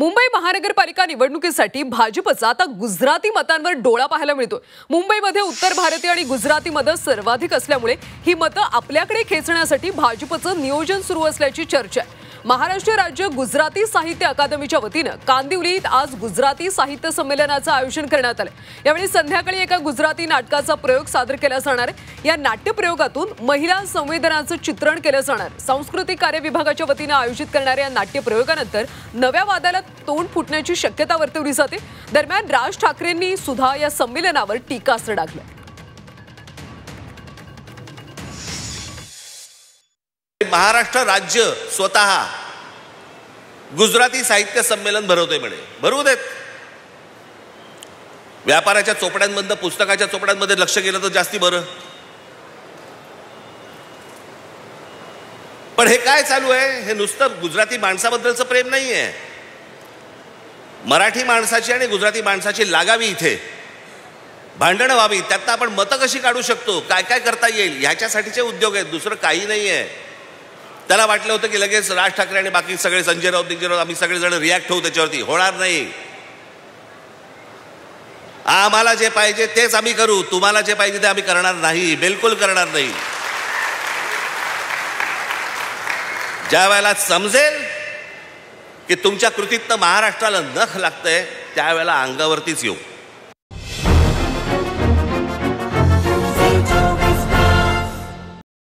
मुंबई महानगरपालिका निवडणुकीसाठी भाजपचा आता गुजराती मतांवर डोळा पाहायला मिळतो। मुंबईमध्ये उत्तर भारतीय आणि गुजराती मतं सर्वाधिक असल्यामुळे ही मतं आपल्याकडे खेचण्यासाठी भाजपचं नियोजन सुरू असल्याची चर्चा आहे। महाराष्ट्र राज्य गुजराती साहित्य अकादमीच्या वतीनं कांदिवलीत आज गुजराती साहित्य संमेलनाचं आयोजन करण्यात आलं। यावेळी संध्याकाळी एका गुजराती नाटकाचा प्रयोग सादर केला जाणार आहे। या नाट्यप्रयोगातून महिला संवेदनाचं चित्रण केलं जाणार। सांस्कृतिक कार्य विभागाच्या वतीनं आयोजित करणाऱ्या या नाट्यप्रयोगानंतर नव्या वादाला तोंड फुटण्याची शक्यता वर्तवली जाते। दरम्यान राज ठाकरेंनी सुद्धा या संमेलनावर टीकास्त्र डागलं। महाराष्ट्र राज्य स्वतः गुजराती साहित्य संमेलन भरवते म्हणे, भरवू देत। व्यापाराच्या चोपड्यांमध्ये पुस्तकाच्या चोपड्यांमध्ये लक्ष केलं तर जास्ती बरं। पण हे काय चालू आहे? हे नुसतं गुजराती माणसाबद्दलचं प्रेम नाहीये। मराठी माणसाची आणि गुजराती माणसाची लागावी, इथे भांडणं व्हावी, त्यातनं आपण मतं कशी काढू शकतो, काय काय करता येईल ह्याच्यासाठीचे उद्योग आहेत, दुसरं काही नाहीये। त्याला वाटलं होतं की लगेच राज ठाकरे आणि बाकी सगळे संजय राऊत आम्ही सगळेजण रिॲक्ट होऊ त्याच्यावरती। होणार नाही। आम्हाला जे पाहिजे तेच आम्ही करू, तुम्हाला जे पाहिजे ते आम्ही करणार नाही, बिलकुल करणार नाही। ज्या वेळेला समजेल की तुमच्या कृतीतनं महाराष्ट्राला नख लागतंय त्यावेळेला अंगावरतीच येऊ।